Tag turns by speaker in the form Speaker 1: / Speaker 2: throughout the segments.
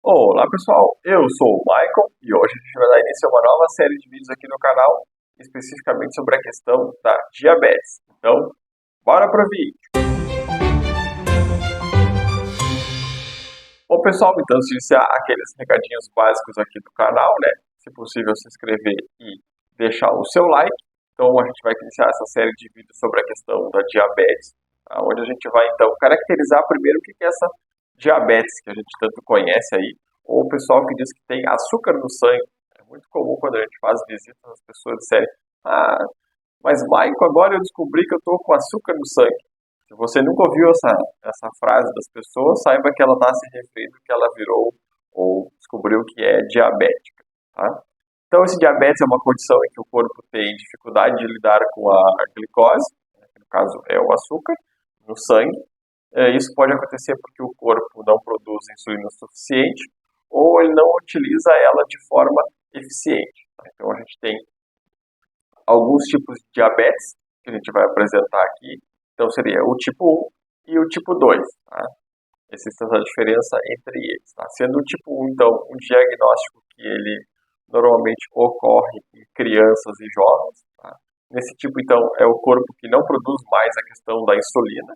Speaker 1: Olá pessoal, eu sou o Michael e hoje a gente vai dar início a uma nova série de vídeos aqui no canal, especificamente sobre a questão da diabetes. Então, bora pro vídeo! Bom pessoal, então se iniciar aqueles recadinhos básicos aqui do canal, né? Se possível se inscrever e deixar o seu like. Então a gente vai iniciar essa série de vídeos sobre a questão da diabetes, onde a gente vai então caracterizar primeiro o que é essa diabetes que a gente tanto conhece aí, ou o pessoal que diz que tem açúcar no sangue. É muito comum quando a gente faz visitas as pessoas disserem: ah, mas Maico, agora eu descobri que eu estou com açúcar no sangue. Se você nunca ouviu essa frase das pessoas, saiba que ela está se referindo que ela virou ou descobriu que é diabética. Tá? Então, esse diabetes é uma condição em que o corpo tem dificuldade de lidar com a glicose, que no caso é o açúcar, no sangue. Isso pode acontecer porque o corpo não produz insulina suficiente ou ele não utiliza ela de forma eficiente. Tá? Então, a gente tem alguns tipos de diabetes que a gente vai apresentar aqui. Então, seria o tipo 1 e o tipo 2. Tá? Existe essa diferença entre eles. Tá? Sendo o tipo 1, então, um diagnóstico que ele normalmente ocorre em crianças e jovens. Tá? Nesse tipo, então, é o corpo que não produz mais a questão da insulina.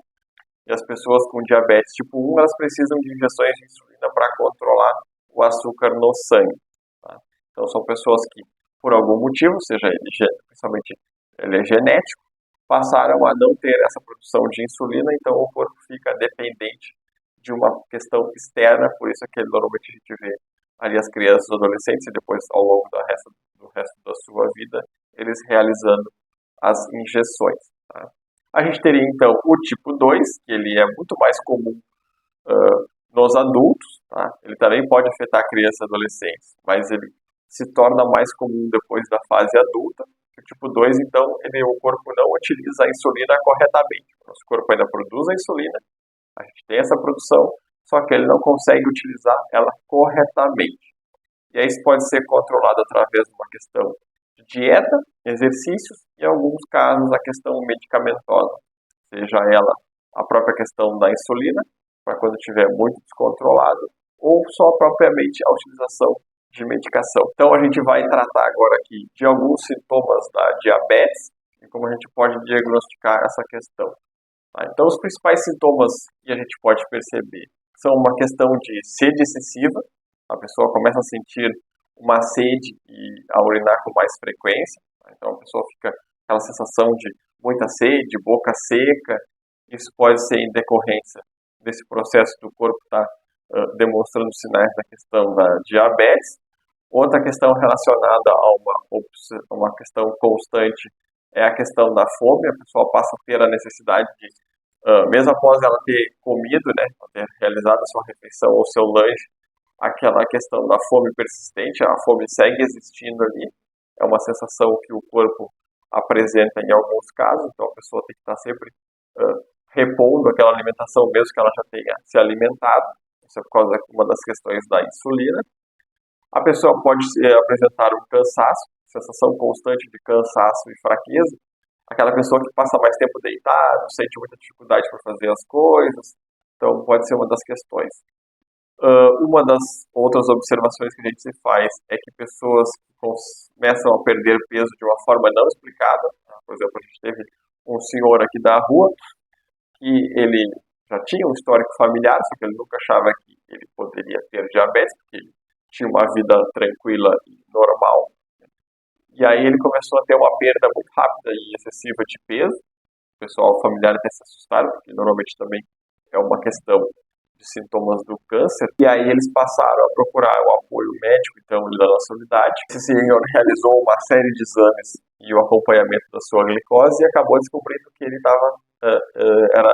Speaker 1: E as pessoas com diabetes tipo 1, elas precisam de injeções de insulina para controlar o açúcar no sangue. Tá? Então, são pessoas que, por algum motivo, seja ele, principalmente ele é genético, passaram a não ter essa produção de insulina, então o corpo fica dependente de uma questão externa, por isso é que normalmente a gente vê ali as crianças, adolescentes, e depois ao longo do resto da sua vida, eles realizando as injeções. Tá? A gente teria então o tipo 2, que ele é muito mais comum nos adultos, tá? Ele também pode afetar crianças e adolescentes, mas ele se torna mais comum depois da fase adulta. O tipo 2, então, o corpo não utiliza a insulina corretamente. O nosso corpo ainda produz a insulina, a gente tem essa produção, só que ele não consegue utilizar ela corretamente. E aí isso pode ser controlado através de uma questão de dieta, exercícios e, em alguns casos, a questão medicamentosa, seja ela a própria questão da insulina, para quando estiver muito descontrolado, ou só propriamente a utilização de medicação. Então a gente vai tratar agora aqui de alguns sintomas da diabetes e como a gente pode diagnosticar essa questão. Tá? Então os principais sintomas que a gente pode perceber são uma questão de sede excessiva, a pessoa começa a sentir uma sede e a urinar com mais frequência, tá? Então a pessoa fica com aquela sensação de muita sede, boca seca. Isso pode ser em decorrência desse processo do corpo estar demonstrando sinais da questão da diabetes. Outra questão relacionada a uma questão constante é a questão da fome. A pessoa passa a ter a necessidade de, mesmo após ela ter comido, né, ter realizado a sua refeição ou seu lanche, aquela questão da fome persistente, a fome segue existindo ali. É uma sensação que o corpo apresenta em alguns casos, então a pessoa tem que estar sempre repondo aquela alimentação, mesmo que ela já tenha se alimentado. Isso é por causa de uma das questões da insulina. A pessoa pode apresentar um cansaço, sensação constante de cansaço e fraqueza. Aquela pessoa que passa mais tempo deitado, sente muita dificuldade para fazer as coisas. Então, pode ser uma das questões. Uma das outras observações que a gente se faz é que pessoas começam a perder peso de uma forma não explicada. Por exemplo, a gente teve um senhor aqui da rua que ele já tinha um histórico familiar, só que ele nunca achava que ele poderia ter diabetes, porque ele tinha uma vida tranquila e normal. E aí ele começou a ter uma perda muito rápida e excessiva de peso. O pessoal familiar até se assustaram, porque normalmente também é uma questão de sintomas do câncer. E aí eles passaram a procurar o apoio médico, então, da nossa unidade. Esse senhor realizou uma série de exames e o acompanhamento da sua glicose e acabou descobrindo que ele estava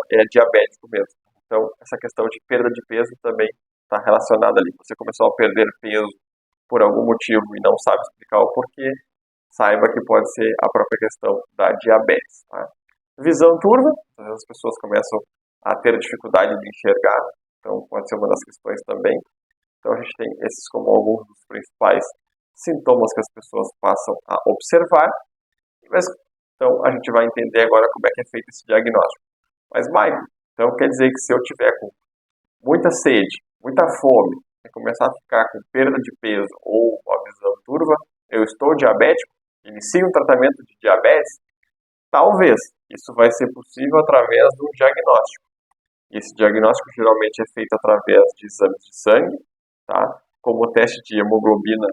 Speaker 1: era diabético mesmo. Então, essa questão de perda de peso também está relacionada ali. Você começou a perder peso por algum motivo e não sabe explicar o porquê, saiba que pode ser a própria questão da diabetes. Tá? Visão turva, às vezes as pessoas começam a ter dificuldade de enxergar, então pode ser uma das questões também. Então a gente tem esses como alguns dos principais sintomas que as pessoas passam a observar. Mas, então a gente vai entender agora como é que é feito esse diagnóstico. Mas, Michael, então quer dizer que se eu tiver com muita sede, muita fome, começar a ficar com perda de peso ou a visão turva, eu estou diabético, inicio um tratamento de diabetes, talvez. Isso vai ser possível através do diagnóstico. Esse diagnóstico geralmente é feito através de exames de sangue, tá? Como o teste de hemoglobina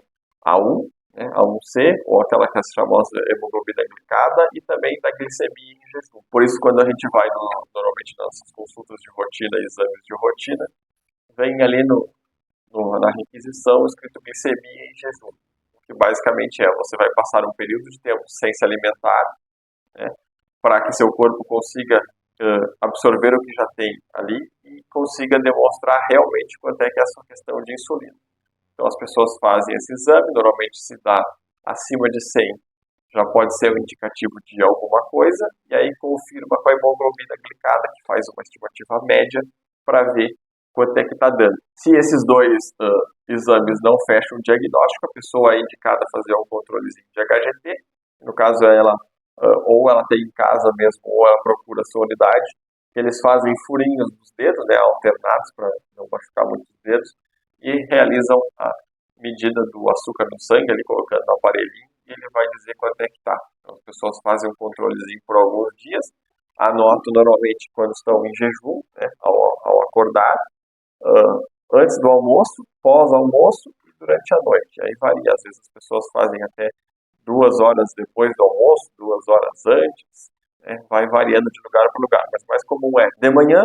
Speaker 1: A1, né, A1C, ou aquela que é chamada hemoglobina glicada, e também da glicemia em jejum. Por isso, quando a gente vai normalmente nas consultas de rotina, exames de rotina, vem ali na requisição escrito glicemia em jejum, que basicamente você vai passar um período de tempo sem se alimentar, né, para que seu corpo consiga absorver o que já tem ali e consiga demonstrar realmente quanto é que é a sua questão de insulina. Então as pessoas fazem esse exame, normalmente se dá acima de 100, já pode ser um indicativo de alguma coisa, e aí confirma com a hemoglobina glicada, que faz uma estimativa média para ver quanto é que está dando. Se esses dois exames não fecham o diagnóstico, a pessoa é indicada a fazer um controlezinho de HGT, no caso ela ou ela tem em casa mesmo, ou ela procura a sua unidade. Eles fazem furinhos nos dedos, né, alternados para não machucar muito os dedos, e realizam a medida do açúcar no sangue, ali colocando no aparelhinho, e ele vai dizer quanto é que está. Então, as pessoas fazem um controlezinho por alguns dias, anotam normalmente quando estão em jejum, né, ao acordar, antes do almoço, pós-almoço e durante a noite. Aí varia, às vezes as pessoas fazem até 2 horas depois do almoço, 2 horas antes, né? Vai variando de lugar para lugar, mas mais comum é de manhã,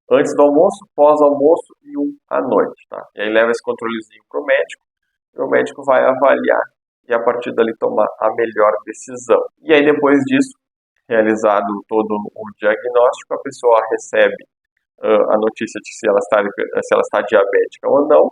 Speaker 1: antes do almoço, pós-almoço e à noite, tá? E aí leva esse controlezinho para o médico, e o médico vai avaliar e a partir dali tomar a melhor decisão. E aí depois disso, realizado todo o diagnóstico, a pessoa recebe a notícia de se ela está diabética ou não,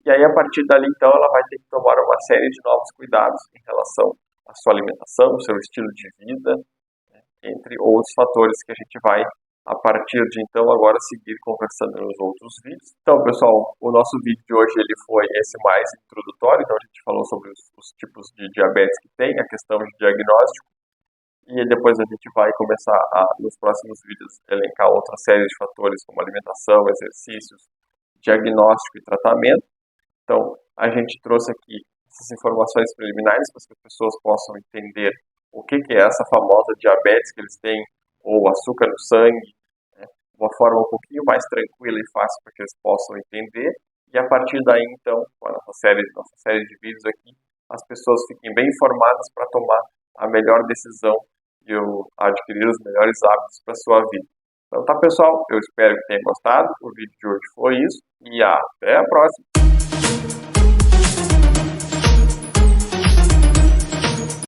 Speaker 1: e aí, a partir dali, então, ela vai ter que tomar uma série de novos cuidados em relação à sua alimentação, seu estilo de vida, né, entre outros fatores que a gente vai, a partir de então, agora seguir conversando nos outros vídeos. Então, pessoal, o nosso vídeo de hoje ele foi esse mais introdutório, então a gente falou sobre os tipos de diabetes que tem, a questão de diagnóstico, e depois a gente vai começar nos próximos vídeos, elencar outra série de fatores como alimentação, exercícios, diagnóstico e tratamento. Então, a gente trouxe aqui essas informações preliminares para que as pessoas possam entender o que é essa famosa diabetes que eles têm, ou açúcar no sangue, né, de uma forma um pouquinho mais tranquila e fácil para que eles possam entender. E a partir daí, então, com a nossa série de vídeos aqui, as pessoas fiquem bem informadas para tomar a melhor decisão e adquirir os melhores hábitos para a sua vida. Então tá, pessoal, eu espero que tenham gostado. O vídeo de hoje foi isso e até a próxima.